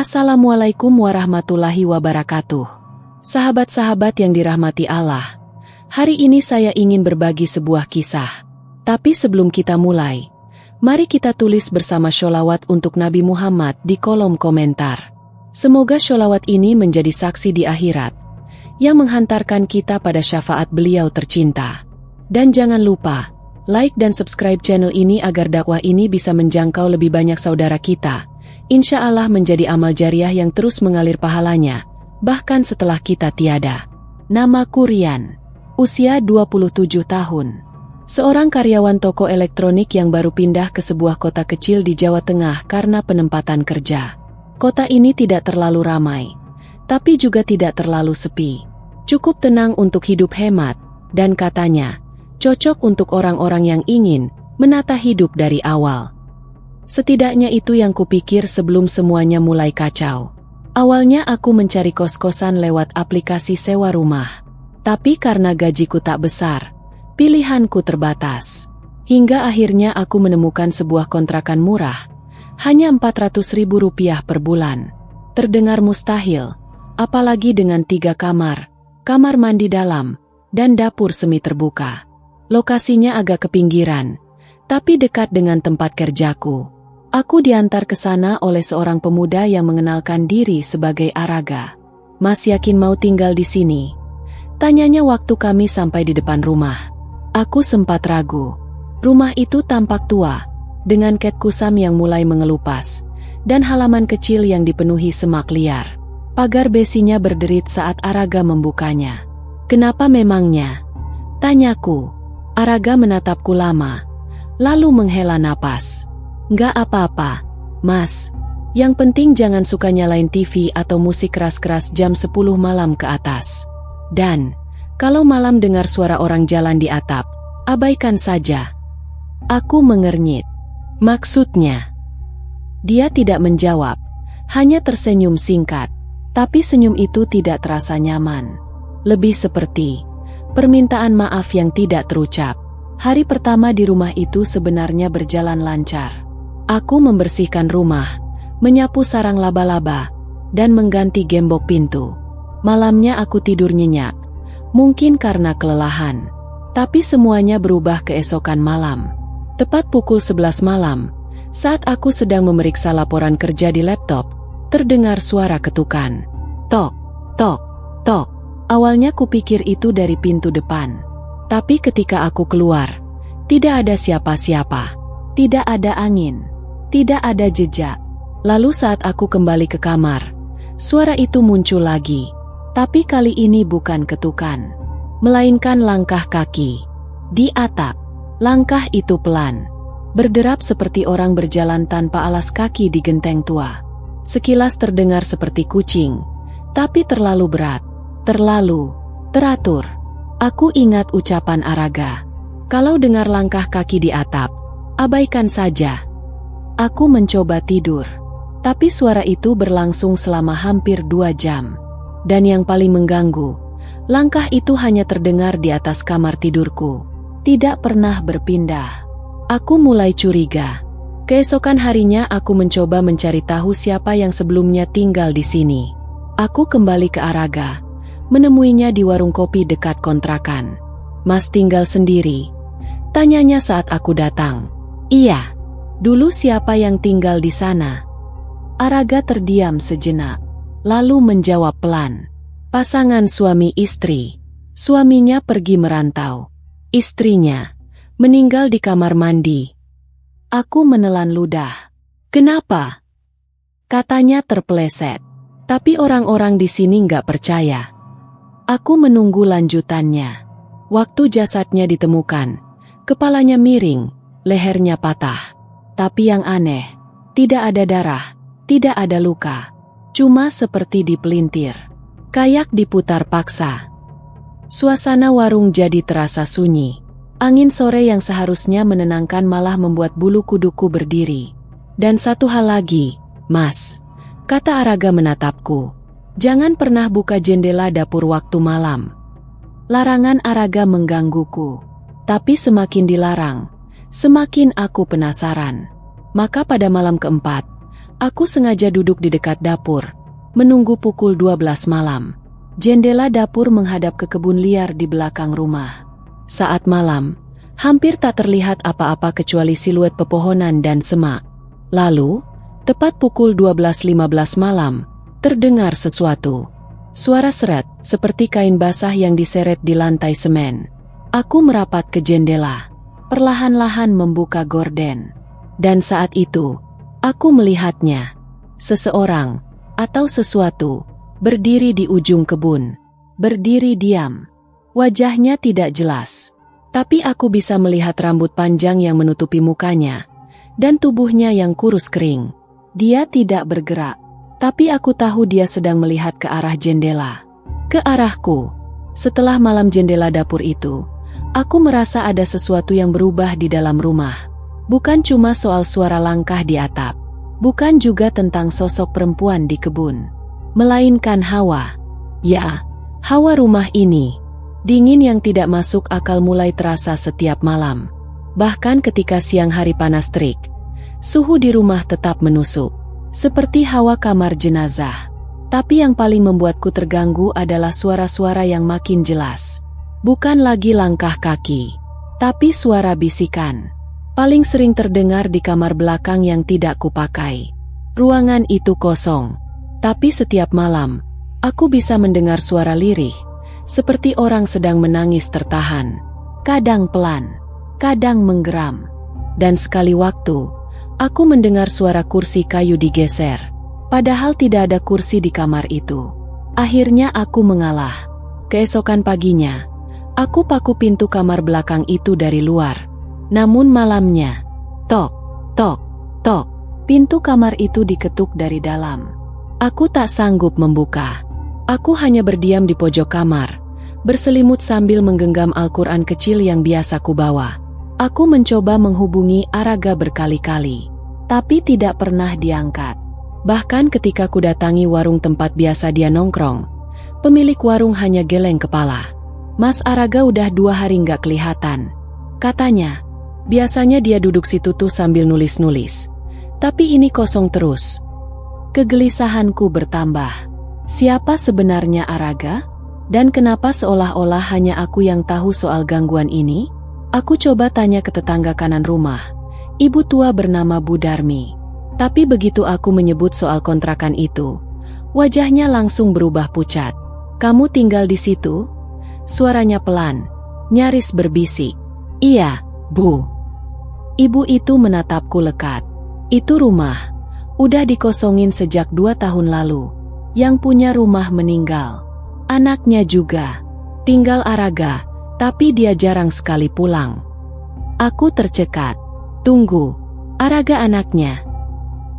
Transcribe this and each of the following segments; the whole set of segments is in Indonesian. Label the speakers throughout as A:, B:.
A: Assalamualaikum warahmatullahi wabarakatuh. Sahabat-sahabat yang dirahmati Allah, hari ini saya ingin berbagi sebuah kisah. Tapi sebelum kita mulai, mari kita tulis bersama sholawat untuk Nabi Muhammad di kolom komentar. Semoga sholawat ini menjadi saksi di akhirat, yang menghantarkan kita pada syafaat beliau tercinta. Dan jangan lupa, like dan subscribe channel ini agar dakwah ini bisa menjangkau lebih banyak saudara kita. Insya Allah menjadi amal jariah yang terus mengalir pahalanya, bahkan setelah kita tiada. Namaku Rian, usia 27 tahun. Seorang karyawan toko elektronik yang baru pindah ke sebuah kota kecil di Jawa Tengah karena penempatan kerja. Kota ini tidak terlalu ramai, tapi juga tidak terlalu sepi. Cukup tenang untuk hidup hemat, dan katanya, cocok untuk orang-orang yang ingin menata hidup dari awal. Setidaknya itu yang kupikir sebelum semuanya mulai kacau. Awalnya aku mencari kos-kosan lewat aplikasi sewa rumah. Tapi karena gajiku tak besar, pilihanku terbatas. Hingga akhirnya aku menemukan sebuah kontrakan murah, hanya Rp400.000 per bulan. Terdengar mustahil, apalagi dengan 3 kamar, kamar mandi dalam, dan dapur semi terbuka. Lokasinya agak ke pinggiran, tapi dekat dengan tempat kerjaku. Aku diantar ke sana oleh seorang pemuda yang mengenalkan diri sebagai Araga. "Mas yakin mau tinggal di sini?" tanyanya waktu kami sampai di depan rumah. Aku sempat ragu. Rumah itu tampak tua, dengan ket kusam yang mulai mengelupas, dan halaman kecil yang dipenuhi semak liar. Pagar besinya berderit saat Araga membukanya. "Kenapa memangnya?" tanyaku. Araga menatapku lama, lalu menghela napas. "Nggak apa-apa, Mas. Yang penting jangan suka nyalain TV atau musik keras-keras jam 10 malam ke atas. Dan, kalau malam dengar suara orang jalan di atap, abaikan saja." Aku mengernyit. "Maksudnya?" Dia tidak menjawab, hanya tersenyum singkat. Tapi senyum itu tidak terasa nyaman. Lebih seperti permintaan maaf yang tidak terucap. Hari pertama di rumah itu sebenarnya berjalan lancar. Aku membersihkan rumah, menyapu sarang laba-laba, dan mengganti gembok pintu. Malamnya aku tidur nyenyak, mungkin karena kelelahan. Tapi semuanya berubah keesokan malam. Tepat pukul 11 malam, saat aku sedang memeriksa laporan kerja di laptop, terdengar suara ketukan. Tok, tok, tok. Awalnya kupikir itu dari pintu depan. Tapi ketika aku keluar, tidak ada siapa-siapa. Tidak ada angin. Tidak ada jejak. Lalu saat aku kembali ke kamar, suara itu muncul lagi. Tapi kali ini bukan ketukan, melainkan langkah kaki. Di atap, langkah itu pelan, berderap seperti orang berjalan tanpa alas kaki di genteng tua. Sekilas terdengar seperti kucing, tapi terlalu berat, terlalu teratur. Aku ingat ucapan Araga, "Kalau dengar langkah kaki di atap, abaikan saja." Aku mencoba tidur, tapi suara itu berlangsung selama hampir 2 jam. Dan yang paling mengganggu, langkah itu hanya terdengar di atas kamar tidurku, tidak pernah berpindah. Aku mulai curiga. Keesokan harinya aku mencoba mencari tahu siapa yang sebelumnya tinggal di sini. Aku kembali ke Araga, menemuinya di warung kopi dekat kontrakan. "Mas tinggal sendiri?" tanyanya saat aku datang. "Iya." "Dulu siapa yang tinggal di sana?" Araga terdiam sejenak, lalu menjawab pelan. "Pasangan suami istri. Suaminya pergi merantau. Istrinya meninggal di kamar mandi." Aku menelan ludah. "Kenapa?" katanya terpeleset. Tapi orang-orang di sini nggak percaya. Aku menunggu lanjutannya. Waktu jasadnya ditemukan, kepalanya miring, lehernya patah. Tapi yang aneh, tidak ada darah, tidak ada luka. Cuma seperti dipelintir. Kayak diputar paksa. Suasana warung jadi terasa sunyi. Angin sore yang seharusnya menenangkan malah membuat bulu kuduku berdiri. "Dan satu hal lagi, Mas," kata Araga menatapku. "Jangan pernah buka jendela dapur waktu malam." Larangan Araga menggangguku. Tapi semakin dilarang, semakin aku penasaran. Maka pada malam keempat, Aku sengaja duduk di dekat dapur, menunggu pukul 12 malam. Jendela dapur menghadap ke kebun liar di belakang rumah. Saat malam, hampir tak terlihat apa-apa kecuali siluet pepohonan dan semak. Lalu, tepat pukul 12.15 malam, terdengar sesuatu. Suara seret, seperti kain basah yang diseret di lantai semen. Aku merapat ke jendela, perlahan-lahan membuka gorden. Dan saat itu, aku melihatnya. Seseorang, atau sesuatu, berdiri di ujung kebun. Berdiri diam. Wajahnya tidak jelas. Tapi aku bisa melihat rambut panjang yang menutupi mukanya. Dan tubuhnya yang kurus kering. Dia tidak bergerak. Tapi aku tahu dia sedang melihat ke arah jendela. Ke arahku. Setelah malam jendela dapur itu, aku merasa ada sesuatu yang berubah di dalam rumah. Bukan cuma soal suara langkah di atap. Bukan juga tentang sosok perempuan di kebun. Melainkan hawa. Ya, hawa rumah ini. Dingin yang tidak masuk akal mulai terasa setiap malam. Bahkan ketika siang hari panas terik, suhu di rumah tetap menusuk. Seperti hawa kamar jenazah. Tapi yang paling membuatku terganggu adalah suara-suara yang makin jelas. Bukan lagi langkah kaki, tapi suara bisikan. Paling sering terdengar di kamar belakang yang tidak kupakai. Ruangan itu kosong. Tapi setiap malam, aku bisa mendengar suara lirih, seperti orang sedang menangis tertahan. Kadang pelan, kadang menggeram. Dan sekali waktu, aku mendengar suara kursi kayu digeser. Padahal tidak ada kursi di kamar itu. Akhirnya aku mengalah. Keesokan paginya, aku paku pintu kamar belakang itu dari luar. Namun malamnya, tok, tok, tok, pintu kamar itu diketuk dari dalam. Aku tak sanggup membuka. Aku hanya berdiam di pojok kamar, berselimut sambil menggenggam Al-Quran kecil yang biasa kubawa. Aku mencoba menghubungi Araga berkali-kali, tapi tidak pernah diangkat. Bahkan ketika ku datangi warung tempat biasa dia nongkrong, pemilik warung hanya geleng kepala. Mas Araga udah 2 hari nggak kelihatan. Katanya, biasanya dia duduk situ tuh sambil nulis-nulis. Tapi ini kosong terus. Kegelisahanku bertambah. Siapa sebenarnya Araga? Dan kenapa seolah-olah hanya aku yang tahu soal gangguan ini? Aku coba tanya ke tetangga kanan rumah, ibu tua bernama Bu Darmi. Tapi begitu aku menyebut soal kontrakan itu, wajahnya langsung berubah pucat. Kamu tinggal di situ? Suaranya pelan, nyaris berbisik. Iya, Bu. Ibu itu menatapku lekat. Itu rumah. Udah dikosongin sejak 2 tahun lalu. Yang punya rumah meninggal. Anaknya juga. Tinggal Araga, tapi dia jarang sekali pulang. Aku tercekat. Tunggu, Araga anaknya?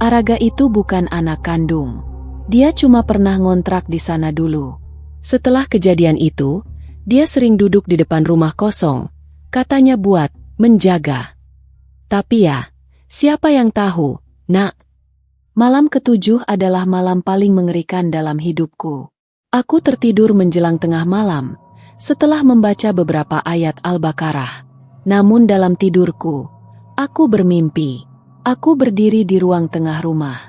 A: Araga itu bukan anak kandung. Dia cuma pernah ngontrak di sana dulu. Setelah kejadian itu, dia sering duduk di depan rumah kosong. Katanya buat menjaga. Tapi ya, siapa yang tahu, Nak? Malam ke-7 adalah malam paling mengerikan dalam hidupku. Aku tertidur menjelang tengah malam, setelah membaca beberapa ayat Al-Baqarah. Namun dalam tidurku, aku bermimpi. Aku berdiri di ruang tengah rumah.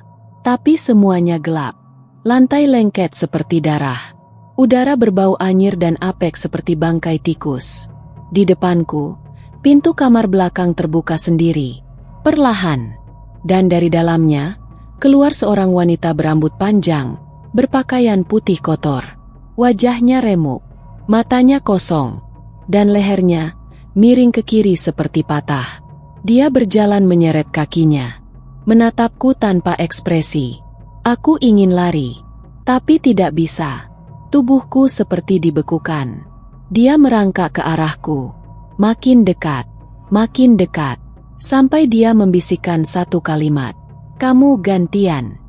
A: Tapi semuanya gelap. Lantai lengket seperti darah. Udara berbau anyir dan apek seperti bangkai tikus. Di depanku, pintu kamar belakang terbuka sendiri. Perlahan. Dan dari dalamnya, keluar seorang wanita berambut panjang, berpakaian putih kotor. Wajahnya remuk, matanya kosong, dan lehernya miring ke kiri seperti patah. Dia berjalan menyeret kakinya, menatapku tanpa ekspresi. Aku ingin lari, tapi tidak bisa. Tubuhku seperti dibekukan. Dia merangkak ke arahku, makin dekat, sampai dia membisikkan satu kalimat. Kamu gantian.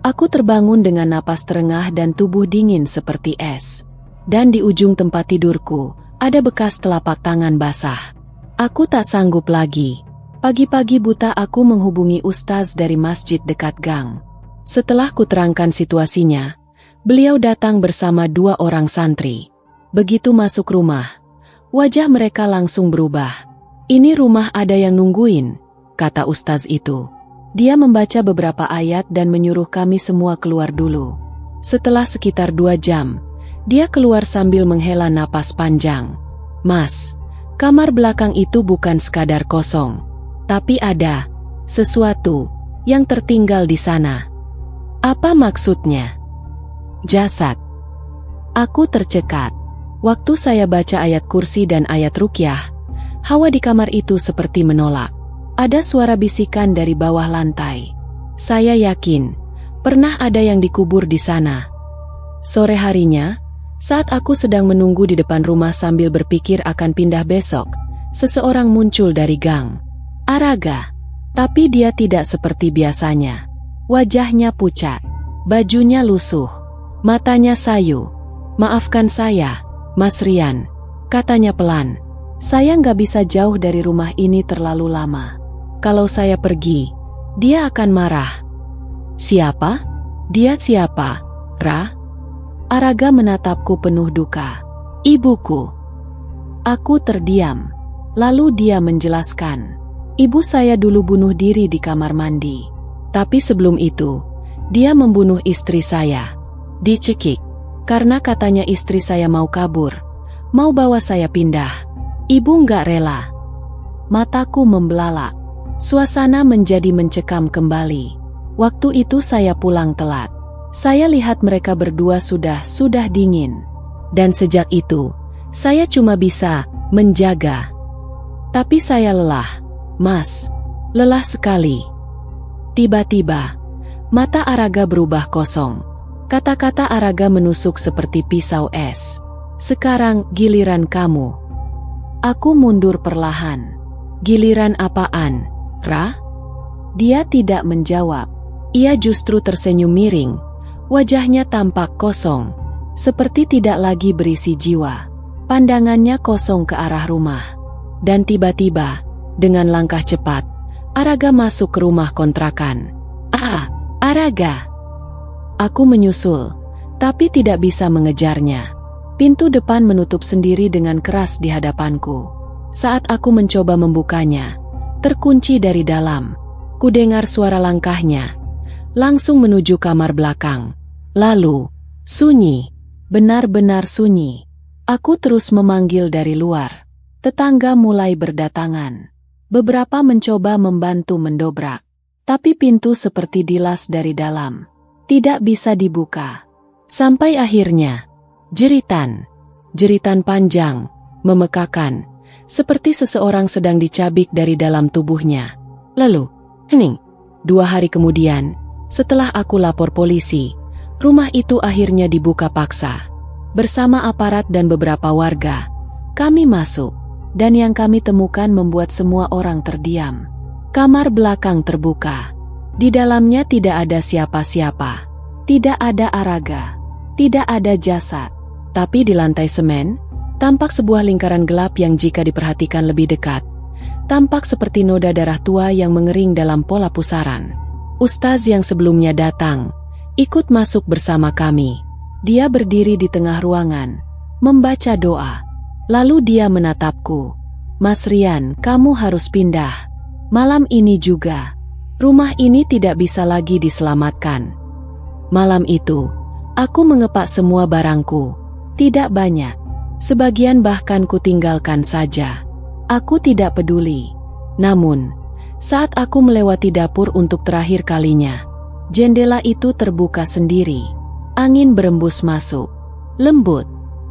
A: Aku terbangun dengan napas terengah dan tubuh dingin seperti es. Dan di ujung tempat tidurku, ada bekas telapak tangan basah. Aku tak sanggup lagi. Pagi-pagi buta aku menghubungi ustaz dari masjid dekat gang. Setelah kuterangkan situasinya, beliau datang bersama 2 orang santri. Begitu masuk rumah, wajah mereka langsung berubah. "Ini rumah ada yang nungguin," kata ustaz itu. Dia membaca beberapa ayat dan menyuruh kami semua keluar dulu. Setelah sekitar 2 jam, dia keluar sambil menghela napas panjang. "Mas, kamar belakang itu bukan sekadar kosong, tapi ada sesuatu yang tertinggal di sana." "Apa maksudnya?" "Jasad." Aku tercekat. Waktu saya baca ayat kursi dan ayat ruqyah, hawa di kamar itu seperti menolak. Ada suara bisikan dari bawah lantai. Saya yakin pernah ada yang dikubur di sana. Sore harinya, saat aku sedang menunggu di depan rumah sambil berpikir akan pindah besok, seseorang muncul dari gang. Araga. Tapi dia tidak seperti biasanya. Wajahnya pucat, bajunya lusuh, matanya sayu. "Maafkan saya, Mas Rian," katanya pelan. "Saya nggak bisa jauh dari rumah ini terlalu lama. Kalau saya pergi, dia akan marah." "Siapa? Dia siapa, Ra?" Araga menatapku penuh duka. "Ibuku." Aku terdiam. Lalu dia menjelaskan. "Ibu saya dulu bunuh diri di kamar mandi. Tapi sebelum itu, dia membunuh istri saya. Dicekik. Karena katanya istri saya mau kabur, mau bawa saya pindah. Ibu nggak rela." Mataku membelalak. Suasana menjadi mencekam kembali. Waktu itu saya pulang telat. Saya lihat mereka berdua sudah dingin. Dan sejak itu, saya cuma bisa menjaga. Tapi saya lelah, Mas. Lelah sekali. Tiba-tiba, mata Araga berubah kosong. Kata-kata Araga menusuk seperti pisau es. "Sekarang giliran kamu." Aku mundur perlahan. "Giliran apaan, Ra?" Dia tidak menjawab. Ia justru tersenyum miring. Wajahnya tampak kosong, seperti tidak lagi berisi jiwa. Pandangannya kosong ke arah rumah. Dan tiba-tiba, dengan langkah cepat, Araga masuk ke rumah kontrakan. "Ah, Araga!" Aku menyusul, tapi tidak bisa mengejarnya. Pintu depan menutup sendiri dengan keras di hadapanku. Saat aku mencoba membukanya, terkunci dari dalam. Kudengar suara langkahnya, langsung menuju kamar belakang. Lalu, sunyi, benar-benar sunyi. Aku terus memanggil dari luar. Tetangga mulai berdatangan. Beberapa mencoba membantu mendobrak. Tapi pintu seperti dilas dari dalam. Tidak bisa dibuka. Sampai akhirnya, jeritan panjang, memekakan, seperti seseorang sedang dicabik dari dalam tubuhnya. Lalu, hening. 2 hari kemudian, setelah aku lapor polisi, rumah itu akhirnya dibuka paksa. Bersama aparat dan beberapa warga, kami masuk, dan yang kami temukan membuat semua orang terdiam. Kamar belakang terbuka. Di dalamnya tidak ada siapa-siapa. Tidak ada Araga. Tidak ada jasad. Tapi di lantai semen, tampak sebuah lingkaran gelap yang jika diperhatikan lebih dekat, tampak seperti noda darah tua yang mengering dalam pola pusaran. Ustaz yang sebelumnya datang, ikut masuk bersama kami. Dia berdiri di tengah ruangan, membaca doa. Lalu dia menatapku. "Mas Rian, kamu harus pindah. Malam ini juga. Rumah ini tidak bisa lagi diselamatkan." Malam itu, aku mengepak semua barangku. Tidak banyak. Sebagian bahkan kutinggalkan saja. Aku tidak peduli. Namun, saat aku melewati dapur untuk terakhir kalinya, jendela itu terbuka sendiri. Angin berembus masuk, lembut.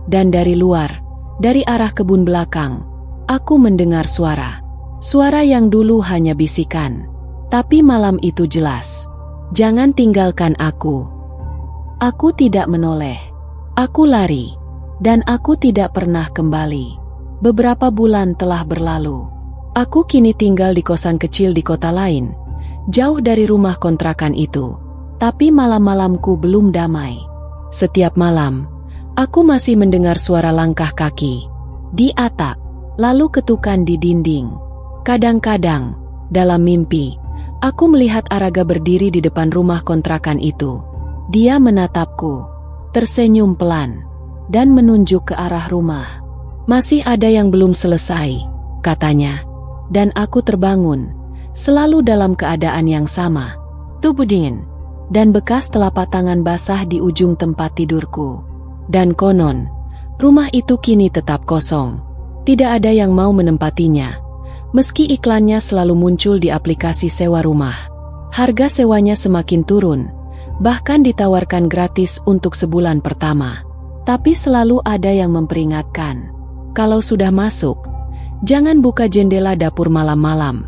A: Dan dari luar, dari arah kebun belakang, aku mendengar suara. Suara yang dulu hanya bisikan. Tapi malam itu jelas. "Jangan tinggalkan aku." Aku tidak menoleh. Aku lari. Dan aku tidak pernah kembali. Beberapa bulan telah berlalu. Aku kini tinggal di kosan kecil di kota lain, jauh dari rumah kontrakan itu. Tapi malam-malamku belum damai. Setiap malam, aku masih mendengar suara langkah kaki di atap, lalu ketukan di dinding. Kadang-kadang, dalam mimpi, aku melihat Araga berdiri di depan rumah kontrakan itu. Dia menatapku, tersenyum pelan, dan menunjuk ke arah rumah. "Masih ada yang belum selesai," katanya. Dan aku terbangun, selalu dalam keadaan yang sama. Tubuh dingin, dan bekas telapak tangan basah di ujung tempat tidurku. Dan konon, rumah itu kini tetap kosong. Tidak ada yang mau menempatinya. Meski iklannya selalu muncul di aplikasi sewa rumah. Harga sewanya semakin turun, bahkan ditawarkan gratis untuk sebulan pertama. Tapi selalu ada yang memperingatkan. Kalau sudah masuk, jangan buka jendela dapur malam-malam.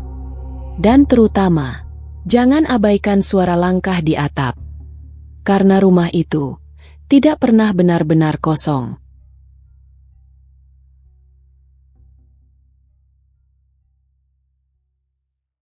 A: Dan terutama, jangan abaikan suara langkah di atap. Karena rumah itu tidak pernah benar-benar kosong.